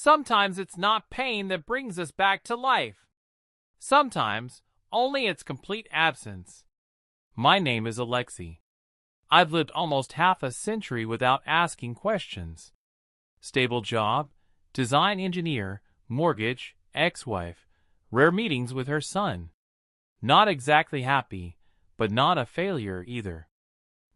Sometimes it's not pain that brings us back to life. Sometimes only its complete absence. My name is Alexei. I've lived almost half a century without asking questions. Stable job, design engineer, mortgage, ex-wife, rare meetings with her son. Not exactly happy, but not a failure either.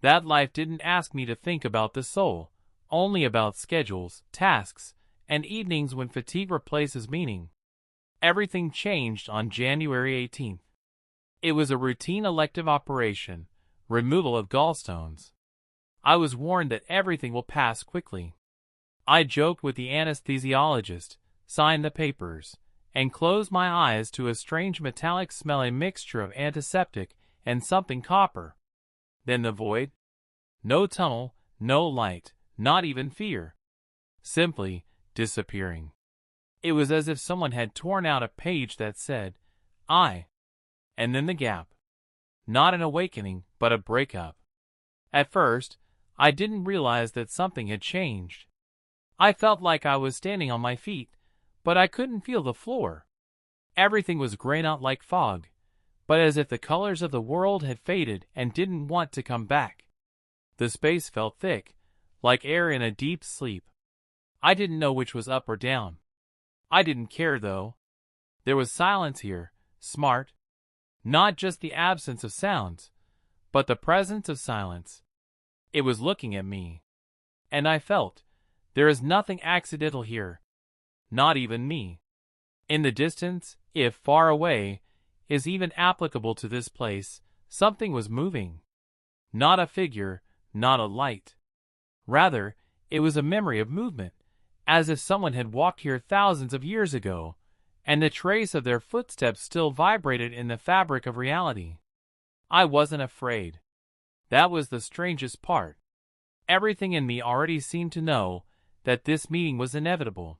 That life didn't ask me to think about the soul, only about schedules, tasks, and evenings when fatigue replaces meaning. Everything changed on January 18th. It was a routine elective operation, removal of gallstones. I was warned that everything will pass quickly. I joked with the anesthesiologist, signed the papers, and closed my eyes to a strange metallic-smelling mixture of antiseptic and something copper. Then the void. No tunnel, no light, not even fear. Simply disappearing. It was as if someone had torn out a page that said, I. And then the gap. Not an awakening, but a breakup. At first, I didn't realize that something had changed. I felt like I was standing on my feet, but I couldn't feel the floor. Everything was grayed out like fog, but as if the colors of the world had faded and didn't want to come back. The space felt thick, like air in a deep sleep. I didn't know which was up or down. I didn't care, though. There was silence here, smart. Not just the absence of sounds, but the presence of silence. It was looking at me. And I felt, there is nothing accidental here. Not even me. In the distance, if far away, is even applicable to this place, something was moving. Not a figure, not a light. Rather, it was a memory of movement, as if someone had walked here thousands of years ago, and the trace of their footsteps still vibrated in the fabric of reality. I wasn't afraid. That was the strangest part. Everything in me already seemed to know that this meeting was inevitable.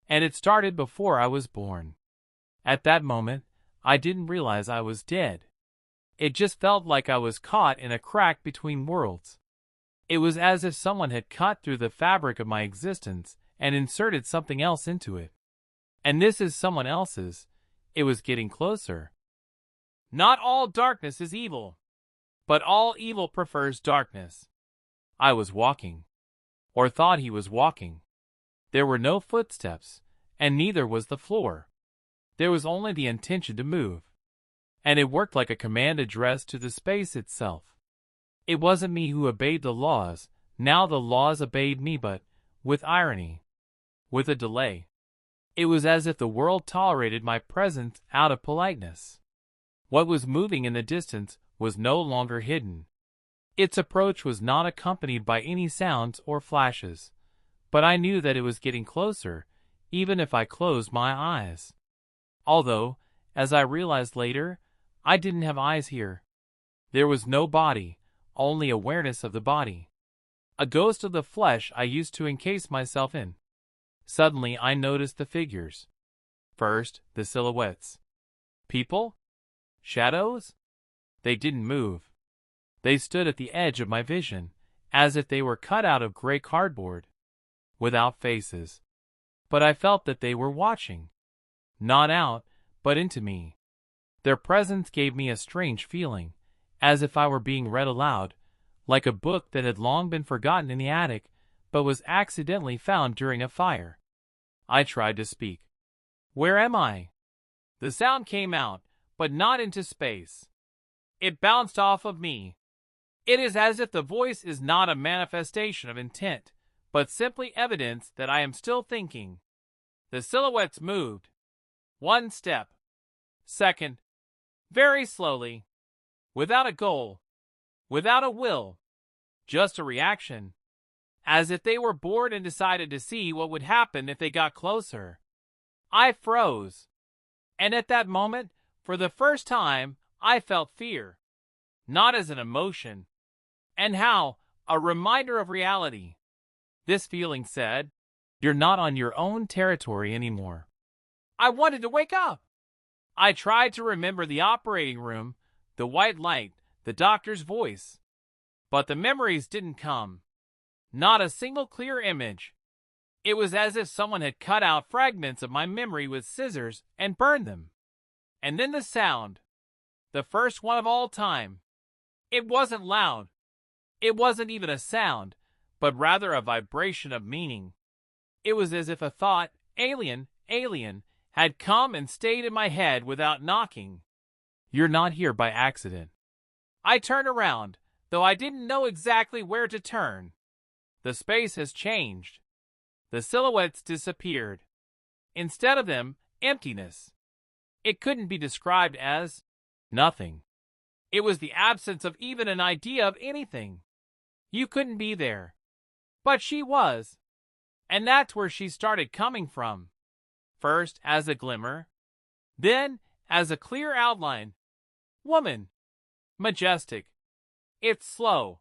And it started before I was born. At that moment, I didn't realize I was dead. It just felt like I was caught in a crack between worlds. It was as if someone had cut through the fabric of my existence and inserted something else into it. And this is someone else's. It was getting closer. Not all darkness is evil, but all evil prefers darkness. I was walking, or thought he was walking. There were no footsteps, and neither was the floor. There was only the intention to move. And it worked like a command addressed to the space itself. It wasn't me who obeyed the laws, now the laws obeyed me, but with irony. With a delay. It was as if the world tolerated my presence out of politeness. What was moving in the distance was no longer hidden. Its approach was not accompanied by any sounds or flashes, but I knew that it was getting closer, even if I closed my eyes. Although, as I realized later, I didn't have eyes here. There was no body, only awareness of the body. A ghost of the flesh I used to encase myself in. Suddenly I noticed the figures. First, the silhouettes. People? Shadows? They didn't move. They stood at the edge of my vision, as if they were cut out of gray cardboard. Without faces. But I felt that they were watching. Not out, but into me. Their presence gave me a strange feeling, as if I were being read aloud, like a book that had long been forgotten in the attic, but was accidentally found during a fire. I tried to speak. Where am I? The sound came out, but not into space. It bounced off of me. It is as if the voice is not a manifestation of intent, but simply evidence that I am still thinking. The silhouettes moved. One step. Second. Very slowly. Without a goal. Without a will. Just a reaction. As if they were bored and decided to see what would happen if they got closer. I froze. And at that moment, for the first time, I felt fear. Not as an emotion. And how, a reminder of reality. This feeling said, you're not on your own territory anymore. I wanted to wake up. I tried to remember the operating room, the white light, the doctor's voice. But the memories didn't come. Not a single clear image. It was as if someone had cut out fragments of my memory with scissors and burned them. And then the sound. The first one of all time. It wasn't loud. It wasn't even a sound, but rather a vibration of meaning. It was as if a thought, alien, had come and stayed in my head without knocking. You're not here by accident. I turned around, though I didn't know exactly where to turn. The space has changed. The silhouettes disappeared. Instead of them, emptiness. It couldn't be described as nothing. It was the absence of even an idea of anything. You couldn't be there. But she was. And that's where she started coming from. First as a glimmer, then as a clear outline. Woman. Majestic. It's slow.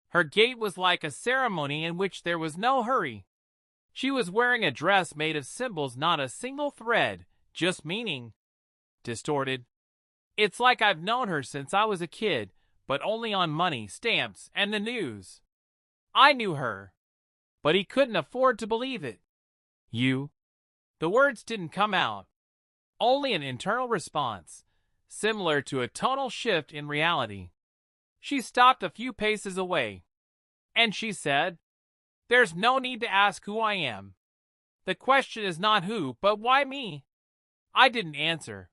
Her gait was like a ceremony in which there was no hurry. She was wearing a dress made of symbols, not a single thread, just meaning. Distorted. It's like I've known her since I was a kid, but only on money, stamps, and the news. I knew her. But he couldn't afford to believe it. You? The words didn't come out. Only an internal response, similar to a tonal shift in reality. She stopped a few paces away. And she said, "There's no need to ask who I am. The question is not who, but why me?" I didn't answer.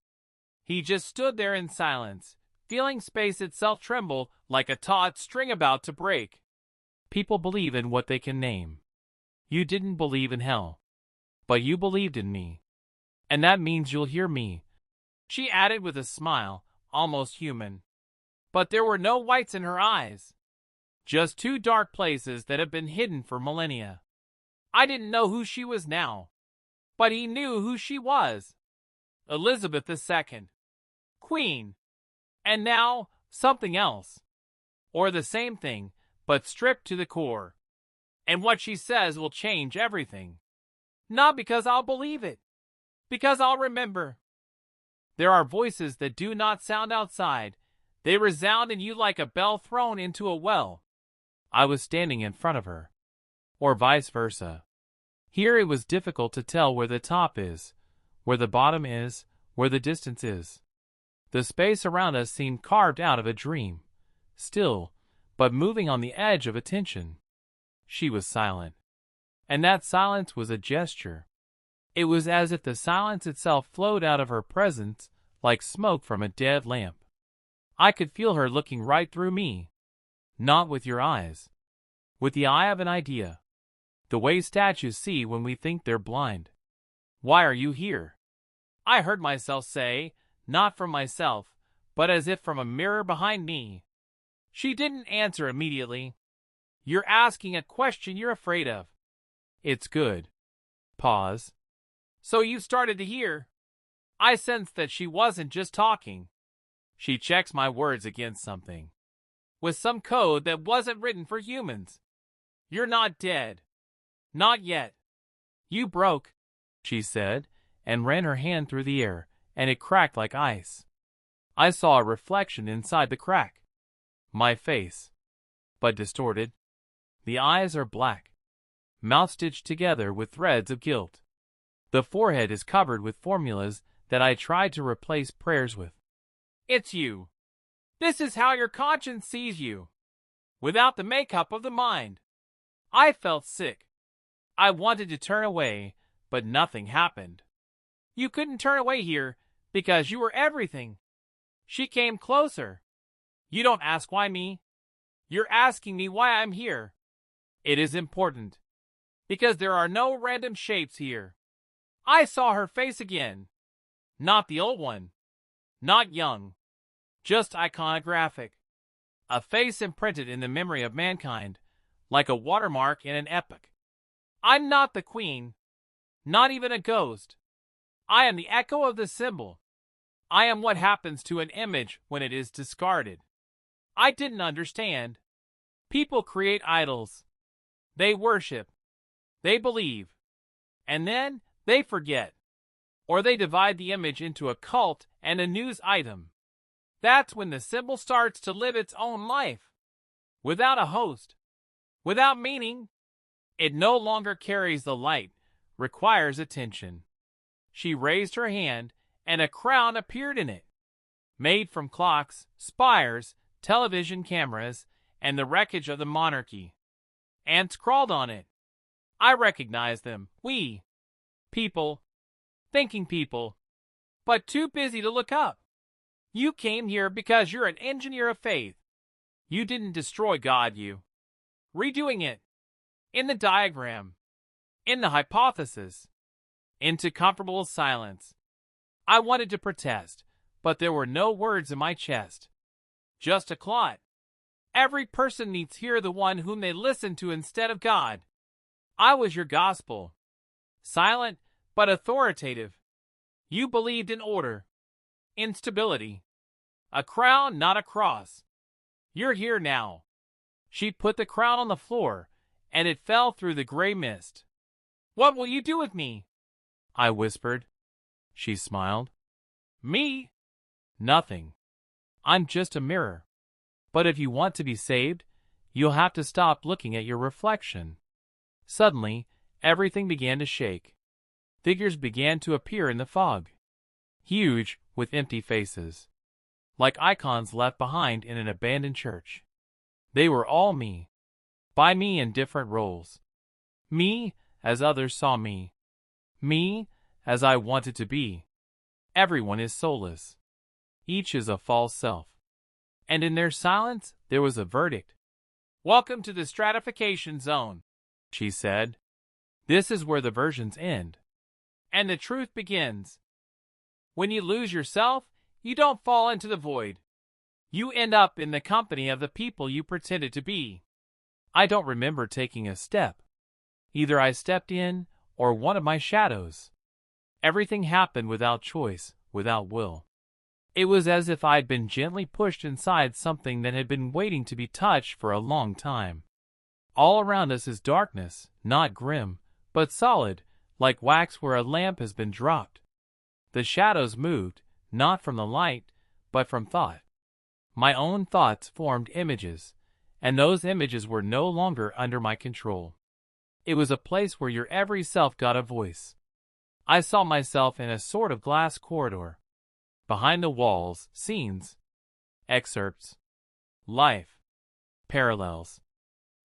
He just stood there in silence, feeling space itself tremble like a taut string about to break. People believe in what they can name. You didn't believe in hell. But you believed in me. And that means you'll hear me. She added with a smile, almost human. But there were no whites in her eyes. Just two dark places that have been hidden for millennia. I didn't know who she was now. But he knew who she was. Elizabeth II. Queen. And now, something else. Or the same thing, but stripped to the core. And what she says will change everything. Not because I'll believe it. Because I'll remember. There are voices that do not sound outside. They resound in you like a bell thrown into a well. I was standing in front of her. Or vice versa. Here it was difficult to tell where the top is, where the bottom is, where the distance is. The space around us seemed carved out of a dream. Still, but moving on the edge of attention. She was silent. And that silence was a gesture. It was as if the silence itself flowed out of her presence like smoke from a dead lamp. I could feel her looking right through me. Not with your eyes. With the eye of an idea. The way statues see when we think they're blind. Why are you here? I heard myself say, not from myself, but as if from a mirror behind me. She didn't answer immediately. You're asking a question you're afraid of. It's good. Pause. So you started to hear. I sensed that she wasn't just talking. She checks my words against something. With some code that wasn't written for humans. You're not dead. Not yet. You broke, she said, and ran her hand through the air, and it cracked like ice. I saw a reflection inside the crack. My face. But distorted. The eyes are black. Mouth stitched together with threads of guilt. The forehead is covered with formulas that I tried to replace prayers with. It's you. This is how your conscience sees you. Without the makeup of the mind. I felt sick. I wanted to turn away, but nothing happened. You couldn't turn away here because you were everything. She came closer. You don't ask why me. You're asking me why I'm here. It is important. Because there are no random shapes here. I saw her face again. Not the old one. Not young. Just iconographic. A face imprinted in the memory of mankind, like a watermark in an epoch. I'm not the queen. Not even a ghost. I am the echo of the symbol. I am what happens to an image when it is discarded. I didn't understand. People create idols. They worship. They believe. And then they forget. Or they divide the image into a cult and a news item. That's when the symbol starts to live its own life. Without a host. Without meaning. It no longer carries the light, requires attention. She raised her hand, and a crown appeared in it, made from clocks, spires, television cameras, and the wreckage of the monarchy. Ants crawled on it. I recognized them. We. People. Thinking people. But too busy to look up. You came here because you're an engineer of faith. You didn't destroy God, you. Redoing it. In the diagram. In the hypothesis. Into comfortable silence. I wanted to protest, but there were no words in my chest. Just a clot. Every person needs to hear the one whom they listen to instead of God. I was your gospel. Silent, but authoritative. You believed in order. In stability. A crown, not a cross. You're here now. She put the crown on the floor, and it fell through the gray mist. What will you do with me? I whispered. She smiled. Me? Nothing. I'm just a mirror. But if you want to be saved, you'll have to stop looking at your reflection. Suddenly, everything began to shake. Figures began to appear in the fog. Huge, with empty faces. Like icons left behind in an abandoned church. They were all me. By me in different roles. Me, as others saw me. Me, as I wanted to be. Everyone is soulless. Each is a false self. And in their silence, there was a verdict. Welcome to the stratification zone, she said. This is where the versions end. And the truth begins. When you lose yourself, you don't fall into the void. You end up in the company of the people you pretended to be. I don't remember taking a step. Either I stepped in, or one of my shadows. Everything happened without choice, without will. It was as if I'd been gently pushed inside something that had been waiting to be touched for a long time. All around us is darkness, not grim, but solid, like wax where a lamp has been dropped. The shadows moved, not from the light, but from thought. My own thoughts formed images, and those images were no longer under my control. It was a place where your every self got a voice. I saw myself in a sort of glass corridor. Behind the walls, scenes, excerpts, life, parallels,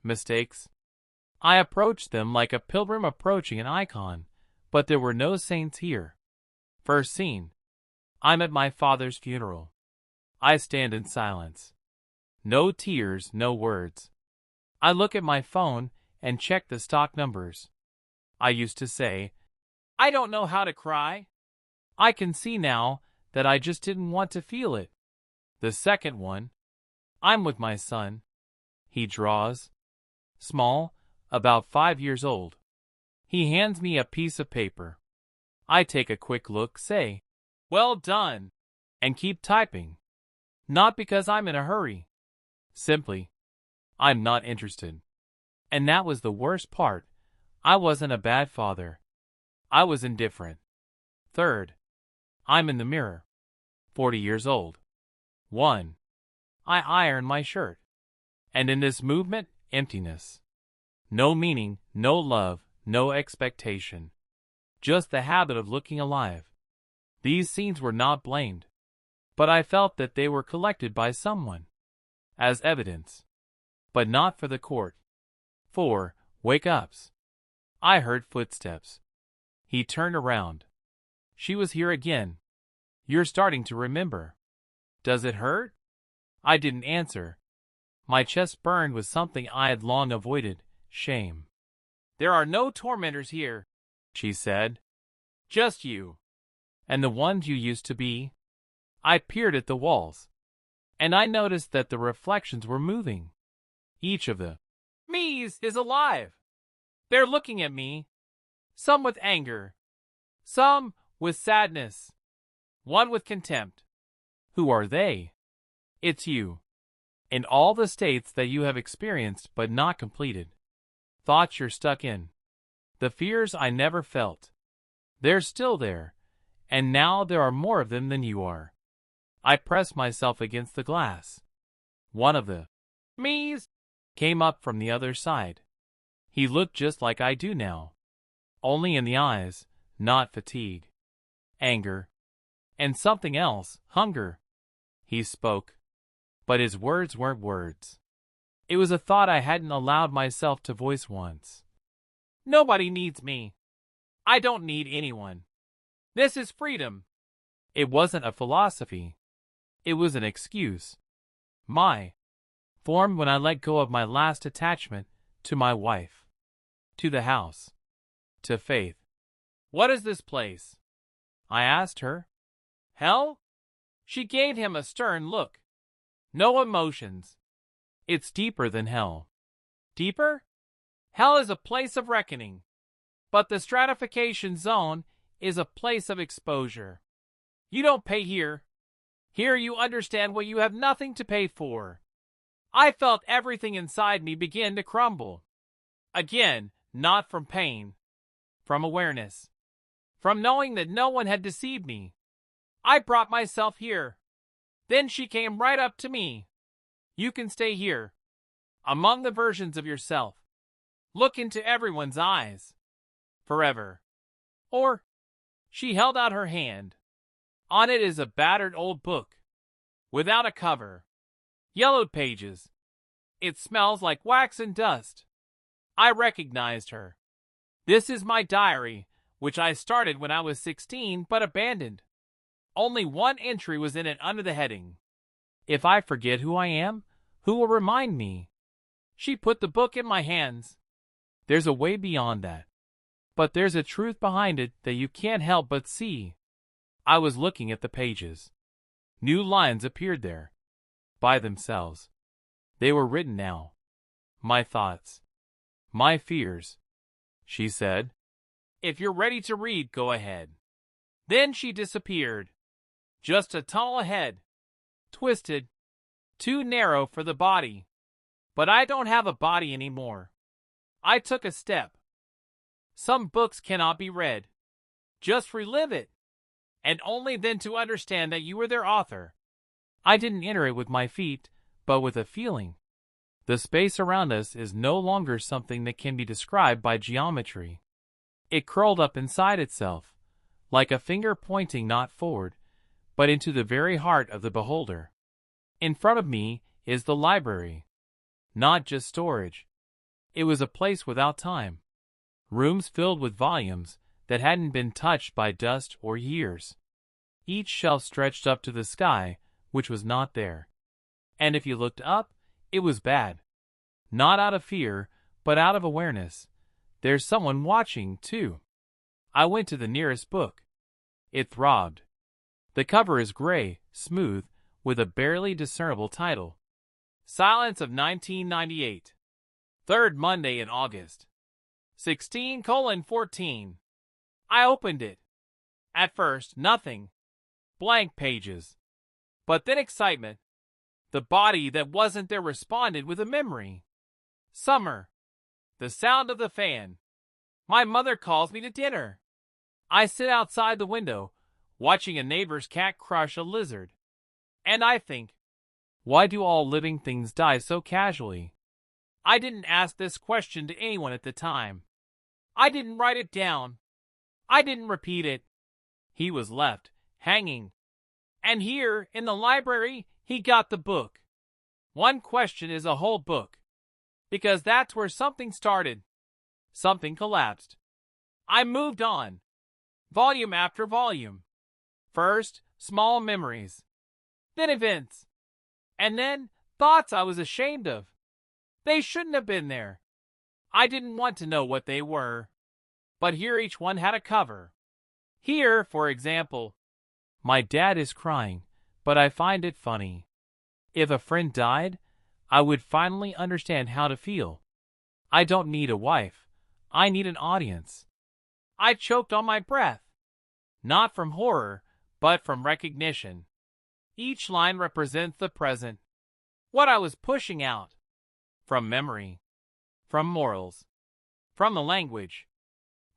mistakes. I approached them like a pilgrim approaching an icon, but there were no saints here. First scene. I'm at my father's funeral. I stand in silence. No tears, no words. I look at my phone and check the stock numbers. I used to say, I don't know how to cry. I can see now that I just didn't want to feel it. The second one. I'm with my son. He draws. Small, about 5 years old. He hands me a piece of paper. I take a quick look, say, well done, and keep typing. Not because I'm in a hurry. Simply, I'm not interested. And that was the worst part. I wasn't a bad father. I was indifferent. Third, I'm in the mirror. 40 years old. 1. I iron my shirt. And in this movement, emptiness. No meaning, no love, no expectation. Just the habit of looking alive. These scenes were not blamed. But I felt that they were collected by someone. As evidence. But not for the court. 4. Wake-ups. I heard footsteps. He turned around. She was here again. You're starting to remember. Does it hurt? I didn't answer. My chest burned with something I had long avoided, shame. There are no tormentors here, she said. Just you. And the ones you used to be. I peered at the walls. And I noticed that the reflections were moving. Each of the me's is alive. They're looking at me. Some with anger. Some with sadness. One with contempt. Who are they? It's you. In all the states that you have experienced but not completed. Thoughts you're stuck in. The fears I never felt. They're still there. And now there are more of them than you are. I pressed myself against the glass. One of the me's came up from the other side. He looked just like I do now, only in the eyes, not fatigue, anger, and something else, hunger. He spoke, but his words weren't words. It was a thought I hadn't allowed myself to voice once. Nobody needs me. I don't need anyone. This is freedom. It wasn't a philosophy. It was an excuse. Formed when I let go of my last attachment to my wife, to the house, to faith. What is this place? I asked her. Hell? She gave him a stern look. No emotions. It's deeper than hell. Deeper? Hell is a place of reckoning. But the stratification zone is a place of exposure. You don't pay here. Here you understand what you have nothing to pay for. I felt everything inside me begin to crumble. Again, not from pain. From awareness. From knowing that no one had deceived me. I brought myself here. Then she came right up to me. You can stay here. Among the versions of yourself. Look into everyone's eyes. Forever. Or, she held out her hand. On it is a battered old book. Without a cover. Yellowed pages. It smells like wax and dust. I recognized her. This is my diary, which I started when I was 16 but abandoned. Only one entry was in it under the heading, If I forget who I am, who will remind me? She put the book in my hands. There's a way beyond that. But there's a truth behind it that you can't help but see. I was looking at the pages. New lines appeared there. By themselves. They were written now. My thoughts. My fears. She said, If you're ready to read, go ahead. Then she disappeared. Just a tunnel ahead. Twisted. Too narrow for the body. But I don't have a body anymore. I took a step. Some books cannot be read. Just relive it. And only then to understand that you were their author. I didn't enter it with my feet, but with a feeling. The space around us is no longer something that can be described by geometry. It curled up inside itself, like a finger pointing not forward, but into the very heart of the beholder. In front of me is the library. Not just storage. It was a place without time. Rooms filled with volumes that hadn't been touched by dust or years. Each shelf stretched up to the sky, which was not there. And if you looked up, it was bad. Not out of fear, but out of awareness. There's someone watching, too. I went to the nearest book. It throbbed. The cover is gray, smooth, with a barely discernible title. Silence of 1998. Third Monday in August. 16:14. I opened it. At first, nothing. Blank pages. But then excitement. The body that wasn't there responded with a memory. Summer. The sound of the fan. My mother calls me to dinner. I sit outside the window, watching a neighbor's cat crush a lizard. And I think, why do all living things die so casually? I didn't ask this question to anyone at the time. I didn't write it down. I didn't repeat it. He was left, hanging. And here, in the library, he got the book. One question is a whole book. Because that's where something started. Something collapsed. I moved on. Volume after volume. First, small memories. Then events. And then, thoughts I was ashamed of. They shouldn't have been there. I didn't want to know what they were. But here each one had a cover. Here, for example, my dad is crying, but I find it funny. If a friend died, I would finally understand how to feel. I don't need a wife. I need an audience. I choked on my breath. Not from horror, but from recognition. Each line represents the present. What I was pushing out. From memory. From morals. From the language.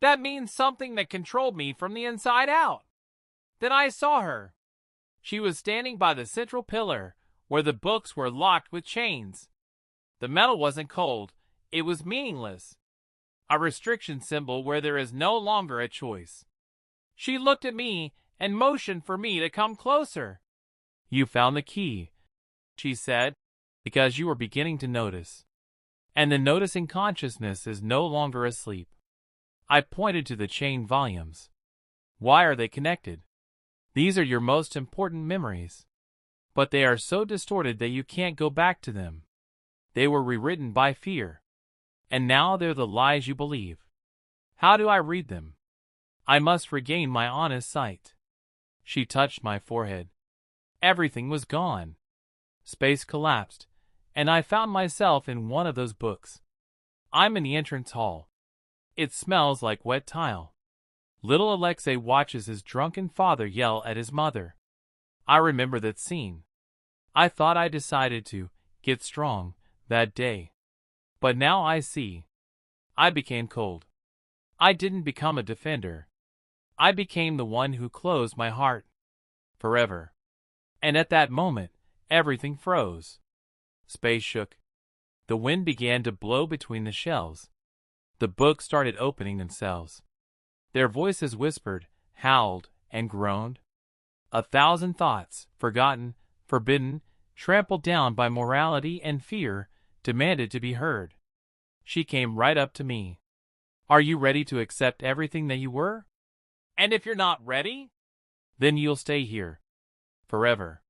That means something that controlled me from the inside out. Then I saw her. She was standing by the central pillar, where the books were locked with chains. The metal wasn't cold. It was meaningless. a restriction symbol where there is no longer a choice. She looked at me and motioned for me to come closer. "You found the key," she said, "because you were beginning to notice. And the noticing consciousness is no longer asleep." I pointed to the chained volumes. "Why are they connected? These are your most important memories. But they are so distorted that you can't go back to them. They were rewritten by fear. And now they're the lies you believe. How do I read them? I must regain my honest sight." She touched my forehead. Everything was gone. Space collapsed, and I found myself in one of those books. I'm in the entrance hall. It smells like wet tile. Little Alexei watches his drunken father yell at his mother. I remember that scene. I thought I decided to get strong that day. But now I see. I became cold. I didn't become a defender. I became the one who closed my heart. Forever. And at that moment, everything froze. Space shook. The wind began to blow between the shelves. The books started opening themselves. Their voices whispered, howled, and groaned. 1,000 thoughts, forgotten, forbidden, trampled down by morality and fear, demanded to be heard. She came right up to me. "Are you ready to accept everything that you were? And if you're not ready, then you'll stay here. Forever.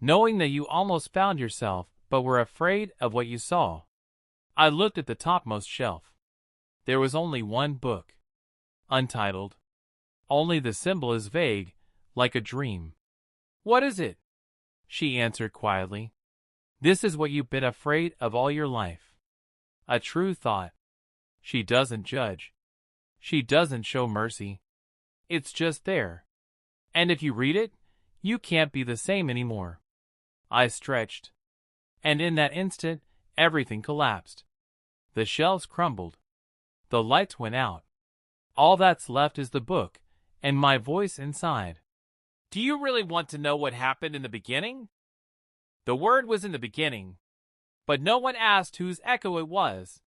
Knowing that you almost found yourself, but were afraid of what you saw." I looked at the topmost shelf. There was only one book. Untitled. Only the symbol is vague, like a dream. "What is it?" she answered quietly. "This is what you've been afraid of all your life." A true thought. She doesn't judge. She doesn't show mercy. It's just there. And if you read it, you can't be the same anymore. I stretched. And in that instant, everything collapsed. The shelves crumbled. The lights went out. All that's left is the book, and my voice inside. "Do you really want to know what happened in the beginning?" The word was in the beginning, but no one asked whose echo it was.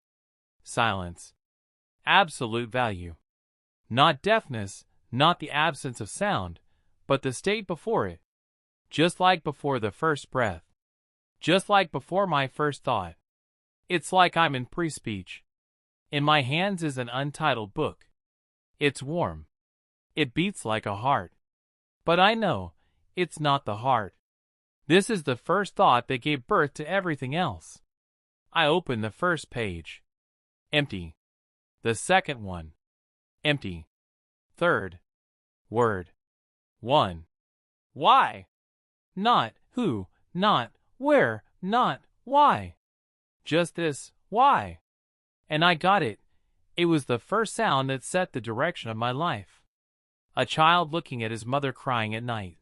Silence. Absolute value. Not deafness, not the absence of sound, but the state before it. Just like before the first breath. Just like before my first thought. It's like I'm in pre-speech. In my hands is an untitled book. It's warm. It beats like a heart. But I know, it's not the heart. This is the first thought that gave birth to everything else. I opened the first page. Empty. The second one. Empty. Third. Word. 1. Why? Not who, not where, not why. Just this, why? And I got it. It was the first sound that set the direction of my life. A child looking at his mother crying at night.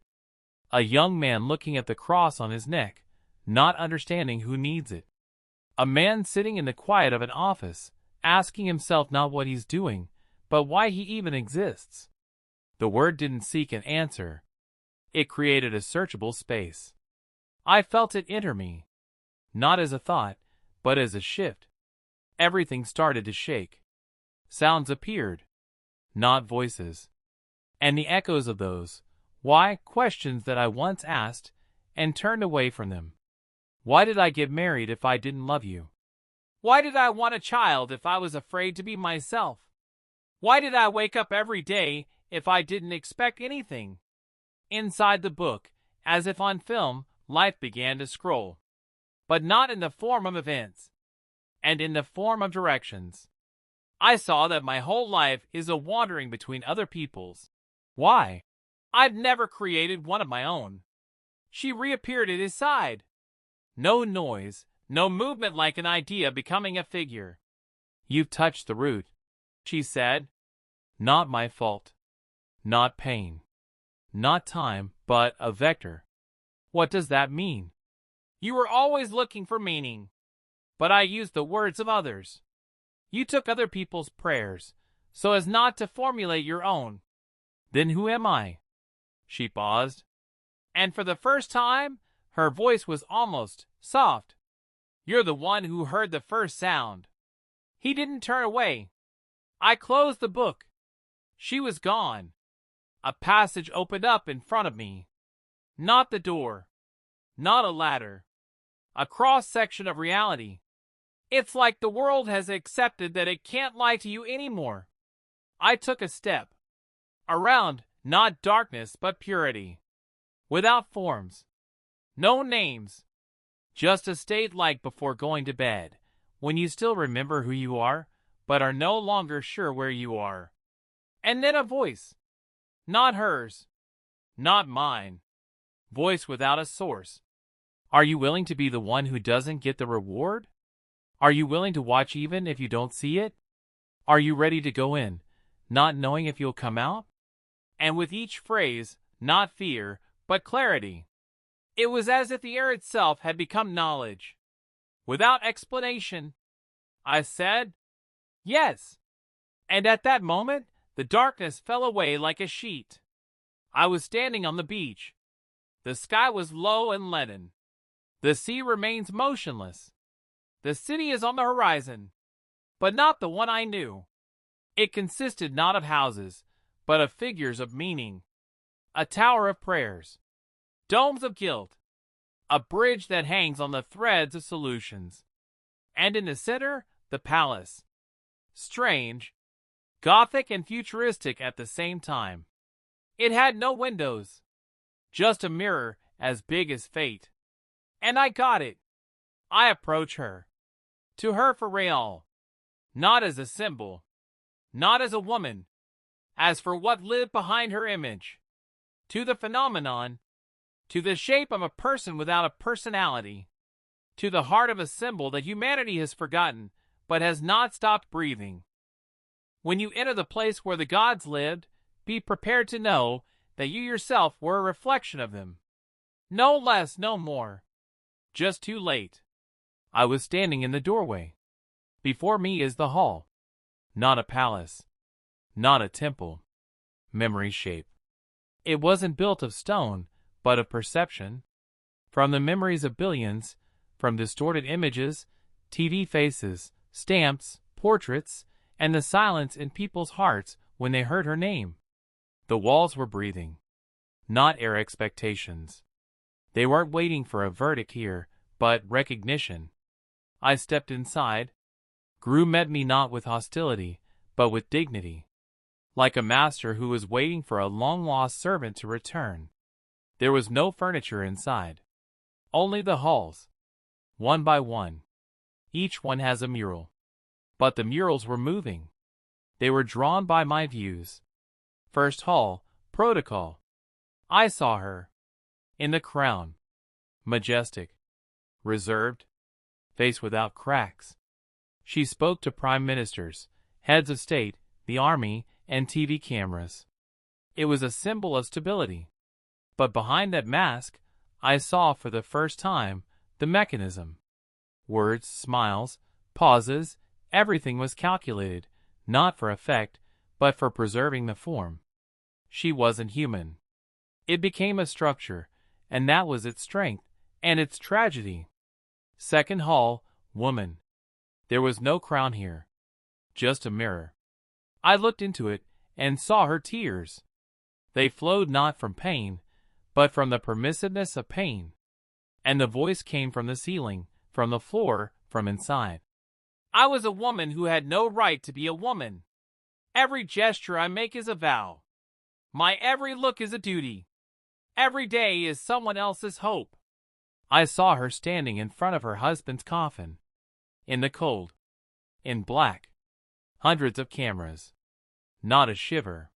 A young man looking at the cross on his neck, not understanding who needs it. A man sitting in the quiet of an office, asking himself not what he's doing, but why he even exists. The word didn't seek an answer. It created a searchable space. I felt it enter me. Not as a thought, but as a shift. Everything started to shake. Sounds appeared. Not voices. And the echoes of those, why, questions that I once asked, and turned away from them. Why did I get married if I didn't love you? Why did I want a child if I was afraid to be myself? Why did I wake up every day if I didn't expect anything? Inside the book, as if on film, life began to scroll. But not in the form of events, and in the form of directions. I saw that my whole life is a wandering between other people's. Why? I've never created one of my own. She reappeared at his side. No noise, no movement like an idea becoming a figure. You've touched the root, she said. Not my fault. Not pain. Not time, but a vector. What does that mean? You were always looking for meaning. But I used the words of others. You took other people's prayers, so as not to formulate your own. Then who am I? She paused. And for the first time, her voice was almost soft. You're the one who heard the first sound. He didn't turn away. I closed the book. She was gone. A passage opened up in front of me. Not the door. Not a ladder. A cross-section of reality. It's like the world has accepted that it can't lie to you anymore. I took a step. Around, not darkness, but purity. Without forms. No names. Just a state like before going to bed, when you still remember who you are, but are no longer sure where you are. And then a voice. Not hers. Not mine. Voice without a source. Are you willing to be the one who doesn't get the reward? Are you willing to watch even if you don't see it? Are you ready to go in, not knowing if you'll come out? And with each phrase, not fear, but clarity. It was as if the air itself had become knowledge. Without explanation, I said, yes. And at that moment, the darkness fell away like a sheet. I was standing on the beach. The sky was low and leaden. The sea remains motionless. The city is on the horizon, but not the one I knew. It consisted not of houses, but of figures of meaning. A tower of prayers. Domes of guilt. A bridge that hangs on the threads of solutions. And in the center, the palace. Strange, Gothic and futuristic at the same time. It had no windows. Just a mirror as big as fate. And I got it. I approach her. To her for real. Not as a symbol. Not as a woman. As for what lived behind her image. To the phenomenon. To the shape of a person without a personality. To the heart of a symbol that humanity has forgotten, but has not stopped breathing. When you enter the place where the gods lived, be prepared to know that you yourself were a reflection of them. No less, no more. Just too late. I was standing in the doorway. Before me is the hall. Not a palace. Not a temple. Memory shape. It wasn't built of stone, but of perception. From the memories of billions, from distorted images, TV faces, stamps, portraits, and the silence in people's hearts when they heard her name. The walls were breathing. Not air expectations. They weren't waiting for a verdict here, but recognition. I stepped inside. Gru met me not with hostility, but with dignity. Like a master who was waiting for a long-lost servant to return. There was no furniture inside. Only the halls. One by one. Each one has a mural. But the murals were moving. They were drawn by my views. First hall, protocol. I saw her. In the crown. Majestic. Reserved. Face without cracks. She spoke to prime ministers, heads of state, the army, and TV cameras. It was a symbol of stability. But behind that mask, I saw for the first time the mechanism. Words, smiles, pauses, everything was calculated, not for effect, but for preserving the form. She wasn't human. It became a structure, and that was its strength, and its tragedy. Second hall, woman. There was no crown here. Just a mirror. I looked into it, and saw her tears. They flowed not from pain, but from the permissiveness of pain. And the voice came from the ceiling, from the floor, from inside. I was a woman who had no right to be a woman. Every gesture I make is a vow. My every look is a duty. Every day is someone else's hope. I saw her standing in front of her husband's coffin. In the cold. In black. Hundreds of cameras. Not a shiver.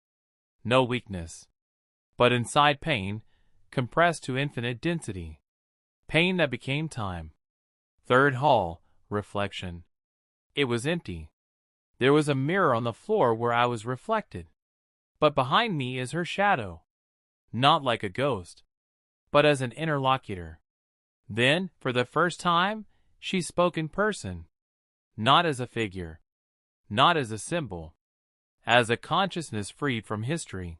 No weakness. But inside pain, compressed to infinite density. Pain that became time. Third hall, reflection. It was empty. There was a mirror on the floor where I was reflected. But behind me is her shadow. Not like a ghost, but as an interlocutor. Then, for the first time, she spoke in person. Not as a figure. Not as a symbol. As a consciousness freed from history.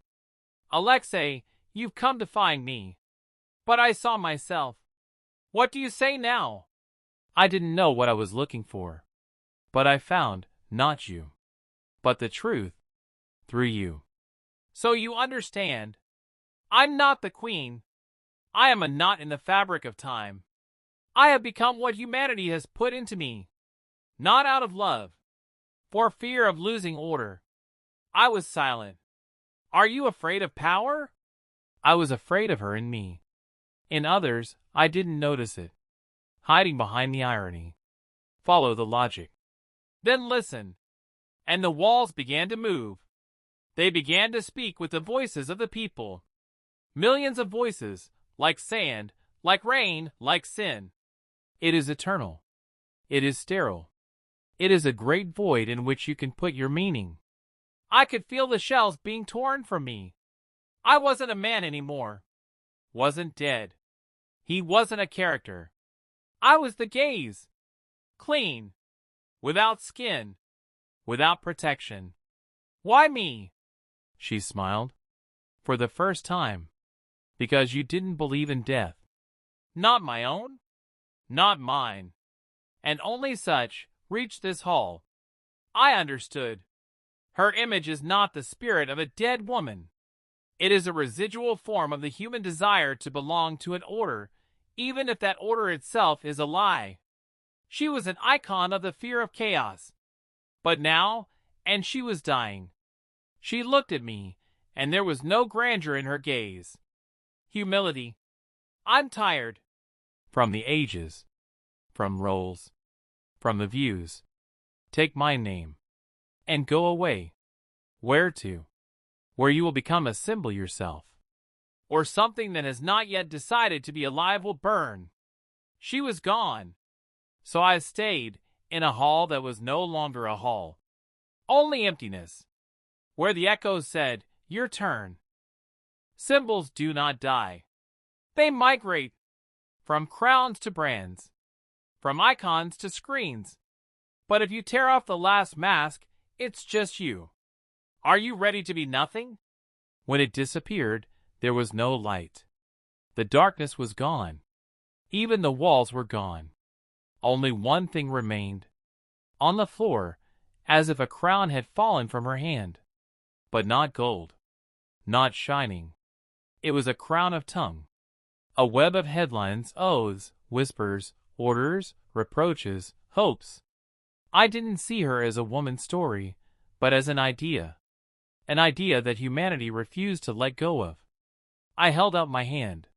Alexei, you've come to find me. But I saw myself. What do you say now? I didn't know what I was looking for. But I found, not you. but the truth, through you. So you understand, I'm not the queen. I am a knot in the fabric of time. I have become what humanity has put into me, not out of love, for fear of losing order. I was silent. Are you afraid of power? I was afraid of her in me. In others, I didn't notice it. Hiding behind the irony. Follow the logic. Then listen. And the walls began to move. They began to speak with the voices of the people. Millions of voices, like sand, like rain, like sin. It is eternal. It is sterile. It is a great void in which you can put your meaning. I could feel the shells being torn from me. I wasn't a man anymore. Wasn't dead. He wasn't a character. I was the gaze. Clean. Without skin. Without protection. Why me? She smiled. For the first time. Because you didn't believe in death. Not my own. Not mine. And only such reached this hall. I understood. Her image is not the spirit of a dead woman. It is a residual form of the human desire to belong to an order, even if that order itself is a lie. She was an icon of the fear of chaos. But now, and she was dying. She looked at me, and there was no grandeur in her gaze. Humility. I'm tired. From the ages. From roles. From the views. Take my name. And go away. Where to? Where you will become a symbol yourself. Or something that has not yet decided to be alive will burn. She was gone. So I stayed in a hall that was no longer a hall. Only emptiness. Where the echoes said, your turn. Symbols do not die. They migrate. From crowns to brands. From icons to screens. But if you tear off the last mask, it's just you. Are you ready to be nothing? When it disappeared, there was no light. The darkness was gone. Even the walls were gone. Only one thing remained. On the floor, as if a crown had fallen from her hand. But not gold. Not shining. It was a crown of tongue. A web of headlines, oaths, whispers, orders, reproaches, hopes. I didn't see her as a woman's story, but as an idea. An idea that humanity refused to let go of. I held out my hand.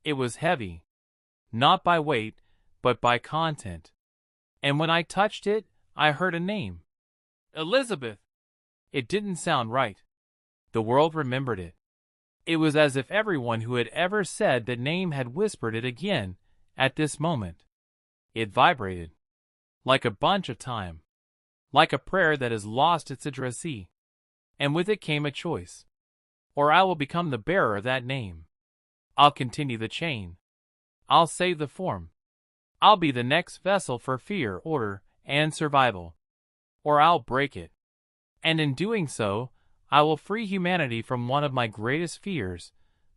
It was heavy. Not by weight, but by content. And when I touched it, I heard a name. Elizabeth. It didn't sound right. The world remembered it. It was as if everyone who had ever said the name had whispered it again, at this moment. It vibrated. Like a bunch of time. Like a prayer that has lost its addressee. And with it came a choice. Or I will become the bearer of that name. I'll continue the chain. I'll save the form. I'll be the next vessel for fear, order, and survival. Or I'll break it. And in doing so, I will free humanity from one of my greatest fears,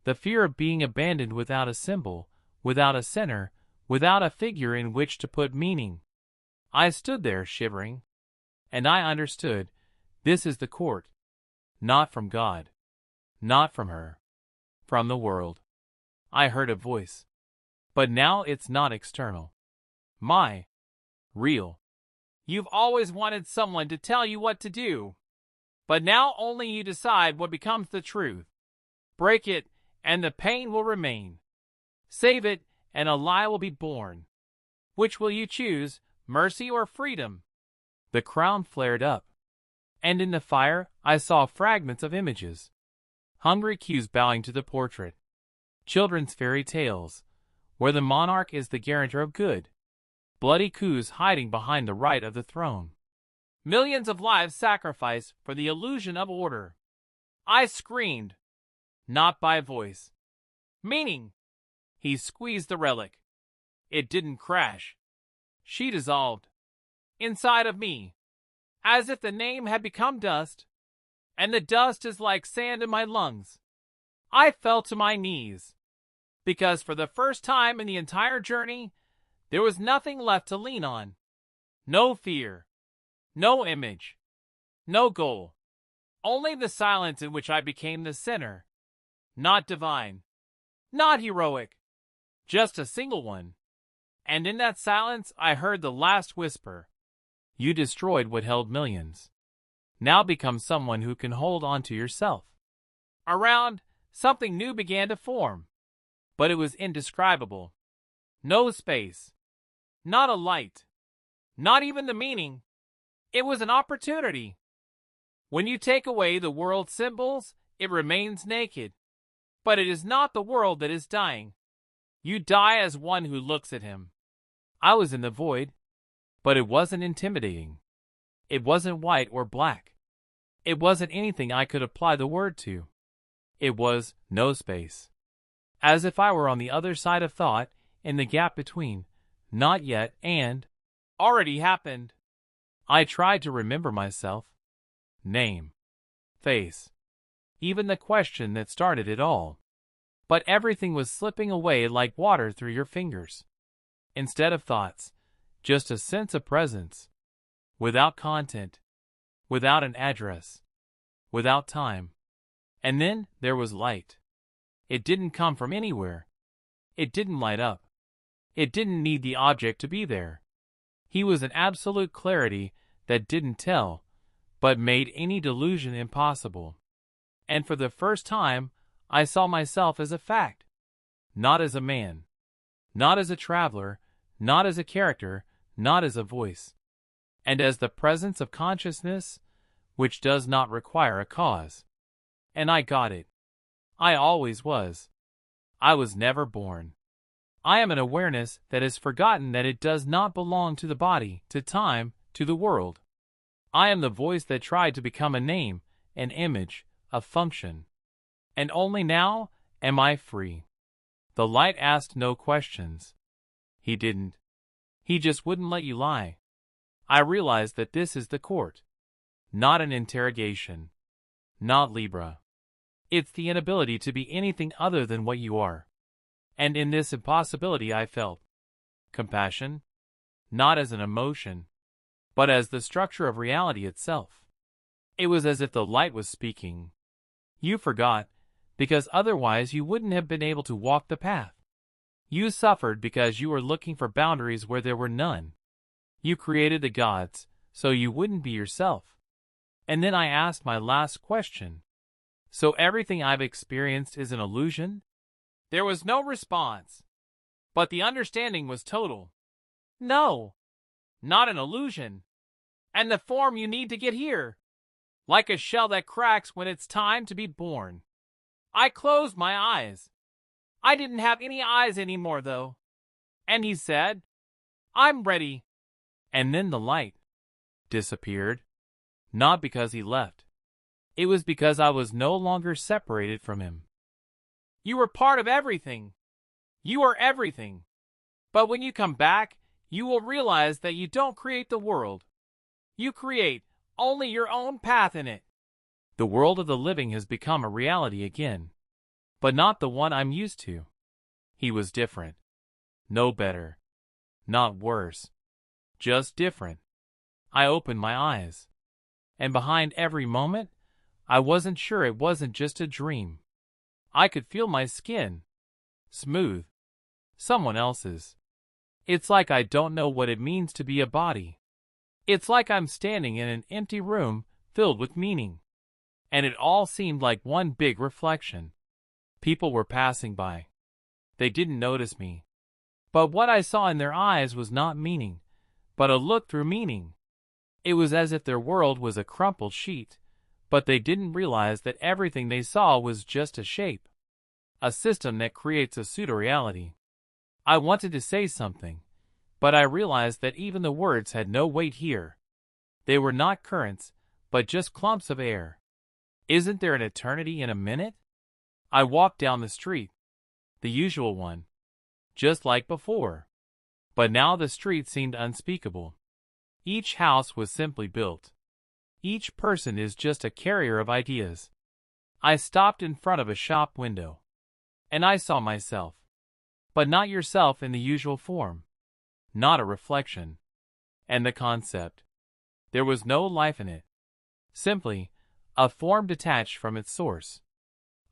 the fear of being abandoned without a symbol, without a center, without a figure in which to put meaning. I stood there shivering. And I understood, this is the court. Not from God. Not from her. From the world. I heard a voice. But now it's not external. My. Real. You've always wanted someone to tell you what to do. But now only you decide what becomes the truth. Break it, and the pain will remain. Save it, and a lie will be born. Which will you choose, mercy or freedom? The crown flared up. And in the fire, I saw fragments of images. Hungry cues bowing to the portrait. Children's fairy tales, where the monarch is the guarantor of good. Bloody coups hiding behind the right of the throne. Millions of lives sacrificed for the illusion of order. I screamed, not by voice. Meaning, he squeezed the relic. It didn't crash. She dissolved. Inside of me. As if the name had become dust. And the dust is like sand in my lungs. I fell to my knees. Because for the first time in the entire journey, there was nothing left to lean on. No fear. No image. No goal. Only the silence in which I became the center. Not divine. Not heroic. Just a single one. And in that silence I heard the last whisper. You destroyed what held millions. Now become someone who can hold on to yourself. Around, something new began to form. But it was indescribable. No space. Not a light. Not even the meaning. It was an opportunity. When you take away the world's symbols, it remains naked. But it is not the world that is dying. You die as one who looks at him. I was in the void, but it wasn't intimidating. It wasn't white or black. It wasn't anything I could apply the word to. It was no space. As if I were on the other side of thought, in the gap between not yet and already happened. I tried to remember myself. Name. Face. Even the question that started it all. But everything was slipping away like water through your fingers. Instead of thoughts, just a sense of presence. Without content. Without an address. Without time. And then there was light. It didn't come from anywhere. It didn't light up. It didn't need the object to be there. He was an absolute clarity that didn't tell, but made any delusion impossible. And for the first time, I saw myself as a fact. Not as a man. Not as a traveler. Not as a character. Not as a voice. And as the presence of consciousness, which does not require a cause. And I got it. I always was. I was never born. I am an awareness that has forgotten that it does not belong to the body, to time, to the world. I am the voice that tried to become a name, an image, a function. And only now am I free. The light asked no questions. He didn't. He just wouldn't let you lie. I realized that this is the court. Not an interrogation. Not Libra. It's the inability to be anything other than what you are. And in this impossibility I felt compassion, not as an emotion, but as the structure of reality itself. It was as if the light was speaking. You forgot, because otherwise you wouldn't have been able to walk the path. You suffered because you were looking for boundaries where there were none. You created the gods, so you wouldn't be yourself. And then I asked my last question. So everything I've experienced is an illusion? There was no response. But the understanding was total. No. Not an illusion. And the form you need to get here. Like a shell that cracks when it's time to be born. I closed my eyes. I didn't have any eyes anymore, though. And he said, I'm ready. And then the light disappeared. Not because he left. It was because I was no longer separated from him. You were part of everything. You are everything. But when you come back, you will realize that you don't create the world. You create only your own path in it. The world of the living has become a reality again. But not the one I'm used to. He was different. No better. Not worse. Just different. I opened my eyes. And behind every moment, I wasn't sure it wasn't just a dream. I could feel my skin. Smooth. Someone else's. It's like I don't know what it means to be a body. It's like I'm standing in an empty room filled with meaning. And it all seemed like one big reflection. People were passing by. They didn't notice me. But what I saw in their eyes was not meaning, but a look through meaning. It was as if their world was a crumpled sheet, but they didn't realize that everything they saw was just a shape. A system that creates a pseudo-reality. I wanted to say something, but I realized that even the words had no weight here. They were not currents, but just clumps of air. Isn't there an eternity in a minute? I walked down the street. The usual one. Just like before. But now the street seemed unspeakable. Each house was simply built. Each person is just a carrier of ideas. I stopped in front of a shop window. And I saw myself. But not yourself in the usual form. Not a reflection. And the concept. There was no life in it. Simply, a form detached from its source.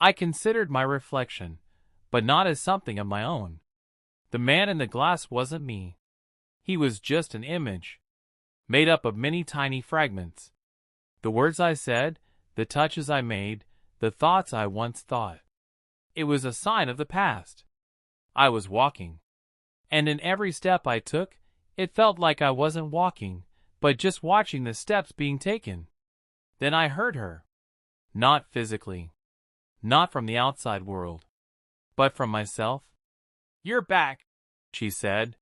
I considered my reflection, but not as something of my own. The man in the glass wasn't me. He was just an image, made up of many tiny fragments. The words I said, the touches I made, the thoughts I once thought. It was a sign of the past. I was walking. And in every step I took, it felt like I wasn't walking, but just watching the steps being taken. Then I heard her. Not physically. Not from the outside world. But from myself. "You're back," she said.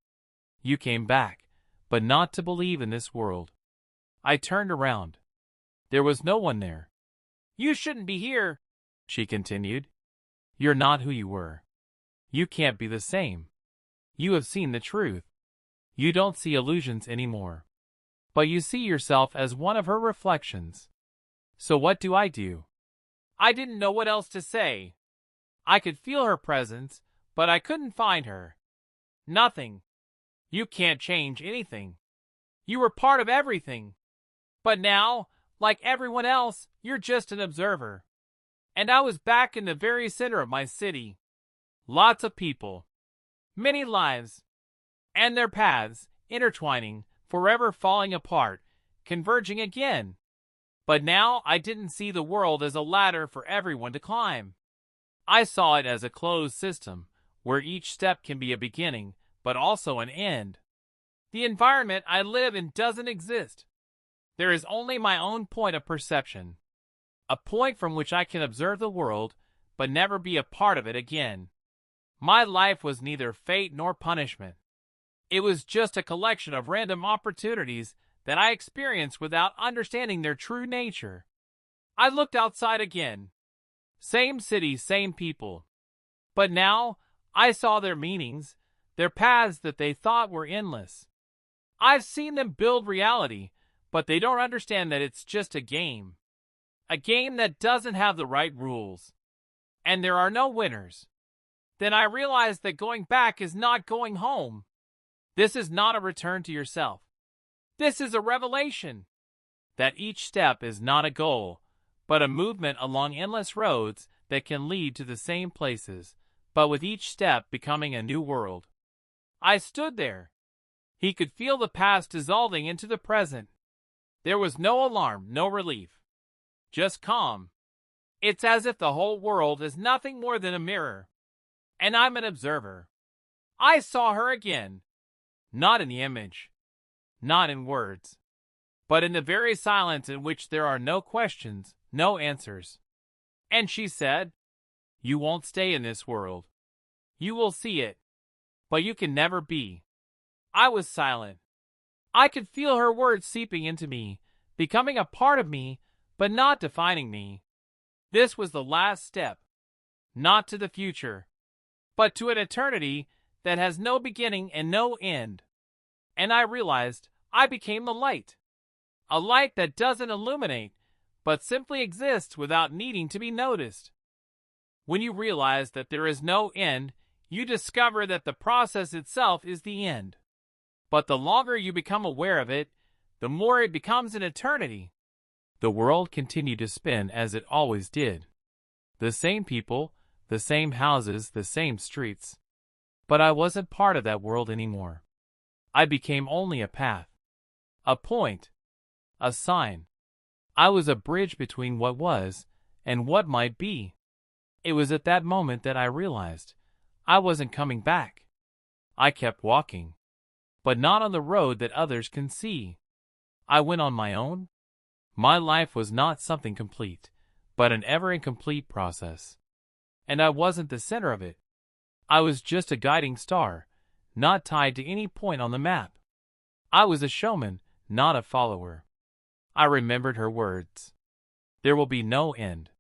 "You came back, but not to believe in this world." I turned around. There was no one there. "You shouldn't be here," she continued. "You're not who you were. You can't be the same. You have seen the truth. You don't see illusions anymore. But you see yourself as one of her reflections. So what do?" I didn't know what else to say. I could feel her presence, but I couldn't find her. "Nothing. You can't change anything. You were part of everything. But now, like everyone else, you're just an observer." And I was back in the very center of my city. Lots of people. Many lives. And their paths, intertwining, forever falling apart, converging again. But now I didn't see the world as a ladder for everyone to climb. I saw it as a closed system, where each step can be a beginning, but also an end. The environment I live in doesn't exist. There is only my own point of perception. A point from which I can observe the world, but never be a part of it again. My life was neither fate nor punishment. It was just a collection of random opportunities that I experienced without understanding their true nature. I looked outside again. Same city, same people. But now, I saw their meanings, their paths that they thought were endless. I've seen them build reality, but they don't understand that it's just a game. A game that doesn't have the right rules. And there are no winners. Then I realized that going back is not going home. This is not a return to yourself. This is a revelation. That each step is not a goal, but a movement along endless roads that can lead to the same places, but with each step becoming a new world. I stood there. He could feel the past dissolving into the present. There was no alarm, no relief. Just calm. It's as if the whole world is nothing more than a mirror. And I'm an observer. I saw her again. Not in the image. Not in words. But in the very silence in which there are no questions, no answers. And she said, "You won't stay in this world. You will see it. But you can never be." I was silent. I could feel her words seeping into me, becoming a part of me, but not defining me. This was the last step. Not to the future, but to an eternity that has no beginning and no end. And I realized I became the light. A light that doesn't illuminate, but simply exists without needing to be noticed. When you realize that there is no end, you discover that the process itself is the end. But the longer you become aware of it, the more it becomes an eternity. The world continued to spin as it always did. The same people, the same houses, the same streets. But I wasn't part of that world anymore. I became only a path. A point. A sign. I was a bridge between what was and what might be. It was at that moment that I realized I wasn't coming back. I kept walking, but not on the road that others can see. I went on my own. My life was not something complete, but an ever-incomplete process. And I wasn't the center of it. I was just a guiding star, not tied to any point on the map. I was a showman, not a follower. I remembered her words. There will be no end.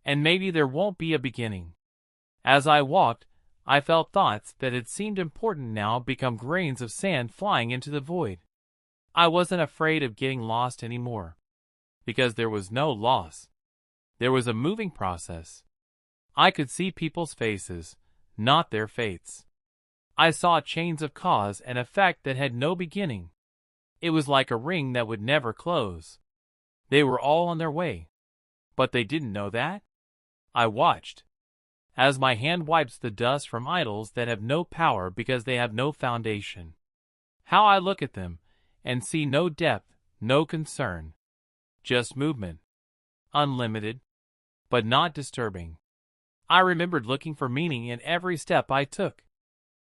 And maybe there won't be a beginning. As I walked, I felt thoughts that had seemed important now become grains of sand flying into the void. I wasn't afraid of getting lost anymore, because there was no loss. There was a moving process. I could see people's faces, not their fates. I saw chains of cause and effect that had no beginning. It was like a ring that would never close. They were all on their way. But they didn't know that. I watched as my hand wipes the dust from idols that have no power because they have no foundation. How I look at them and see no depth, no concern. Just movement. Unlimited, but not disturbing. I remembered looking for meaning in every step I took.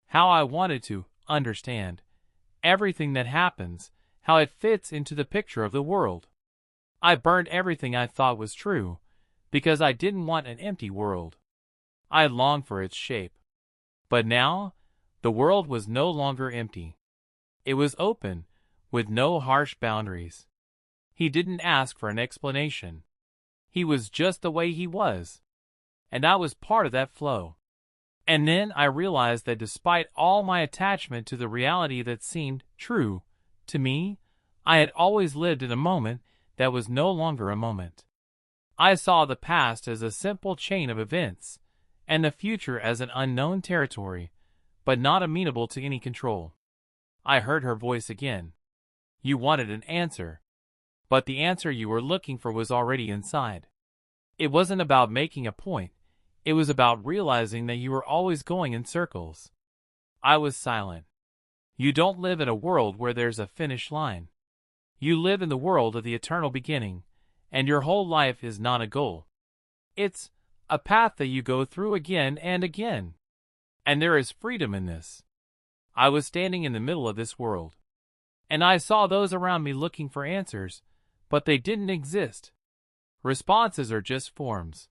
How I wanted to understand everything that happens, how it fits into the picture of the world. I burned everything I thought was true, because I didn't want an empty world. I longed for its shape. But now, the world was no longer empty. It was open, with no harsh boundaries. He didn't ask for an explanation. He was just the way he was. And I was part of that flow. And then I realized that despite all my attachment to the reality that seemed true to me, I had always lived in a moment that was no longer a moment. I saw the past as a simple chain of events, and the future as an unknown territory, but not amenable to any control. I heard her voice again. You wanted an answer, but the answer you were looking for was already inside. It wasn't about making a point. It was about realizing that you were always going in circles. I was silent. You don't live in a world where there's a finish line. You live in the world of the eternal beginning, and your whole life is not a goal. It's a path that you go through again and again. And there is freedom in this. I was standing in the middle of this world, and I saw those around me looking for answers, but they didn't exist. Responses are just forms.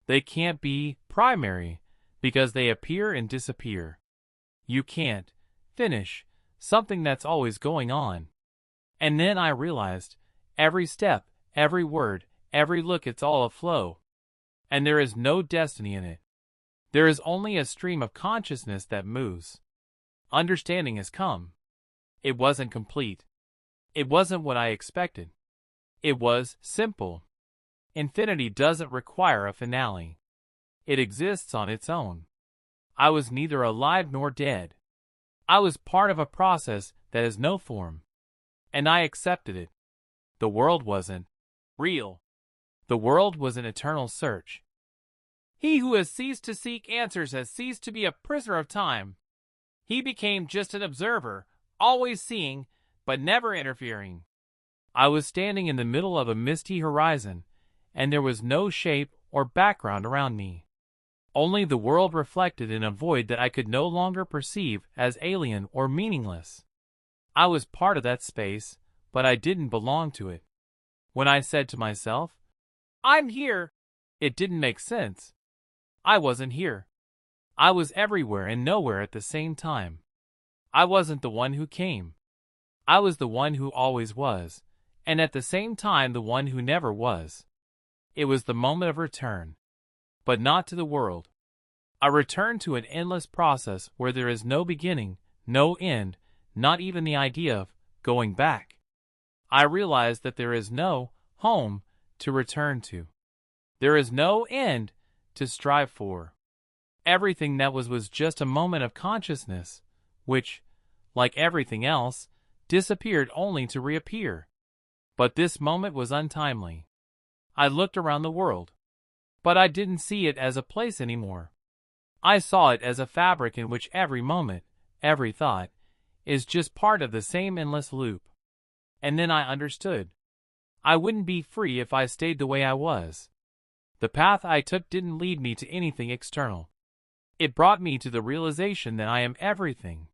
They can't be primary because they appear and disappear. You can't finish something that's always going on. And then I realized every step, every word, every look, it's all a flow. And there is no destiny in it. There is only a stream of consciousness that moves. Understanding has come. It wasn't complete. It wasn't what I expected. It was simple. Infinity doesn't require a finale. It exists on its own. I was neither alive nor dead. I was part of a process that has no form. And I accepted it. The world wasn't real. The world was an eternal search. He who has ceased to seek answers has ceased to be a prisoner of time. He became just an observer, always seeing, but never interfering. I was standing in the middle of a misty horizon, and there was no shape or background around me. Only the world reflected in a void that I could no longer perceive as alien or meaningless. I was part of that space, but I didn't belong to it. When I said to myself, "I'm here," it didn't make sense. I wasn't here. I was everywhere and nowhere at the same time. I wasn't the one who came. I was the one who always was, and at the same time the one who never was. It was the moment of return, but not to the world. A return to an endless process where there is no beginning, no end, not even the idea of going back. I realized that there is no home to return to. There is no end to strive for. Everything that was just a moment of consciousness, which, like everything else, disappeared only to reappear. But this moment was untimely. I looked around the world, but I didn't see it as a place anymore. I saw it as a fabric in which every moment, every thought, is just part of the same endless loop. And then I understood. I wouldn't be free if I stayed the way I was. The path I took didn't lead me to anything external. It brought me to the realization that I am everything.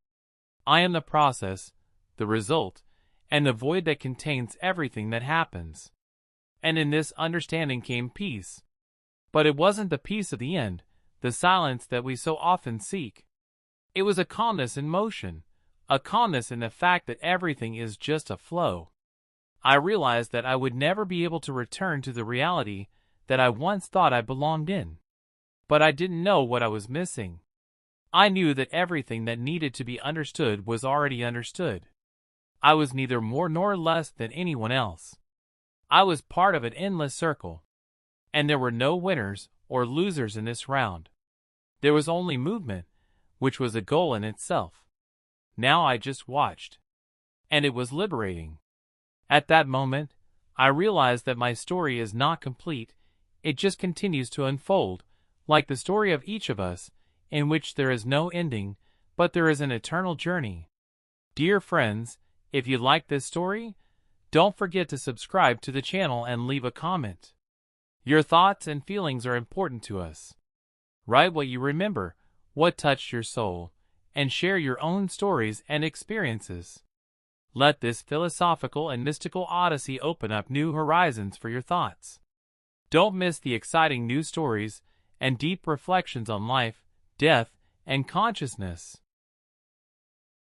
I am the process, the result, and the void that contains everything that happens. And in this understanding came peace. But it wasn't the peace of the end, the silence that we so often seek. It was a calmness in motion, a calmness in the fact that everything is just a flow. I realized that I would never be able to return to the reality that I once thought I belonged in. But I didn't know what I was missing. I knew that everything that needed to be understood was already understood. I was neither more nor less than anyone else. I was part of an endless circle, and there were no winners or losers in this round. There was only movement, which was a goal in itself. Now I just watched, and it was liberating. At that moment, I realize that my story is not complete, it just continues to unfold, like the story of each of us, in which there is no ending, but there is an eternal journey. Dear friends, if you like this story, don't forget to subscribe to the channel and leave a comment. Your thoughts and feelings are important to us. Write what you remember, what touched your soul, and share your own stories and experiences. Let this philosophical and mystical odyssey open up new horizons for your thoughts. Don't miss the exciting new stories and deep reflections on life, death, and consciousness.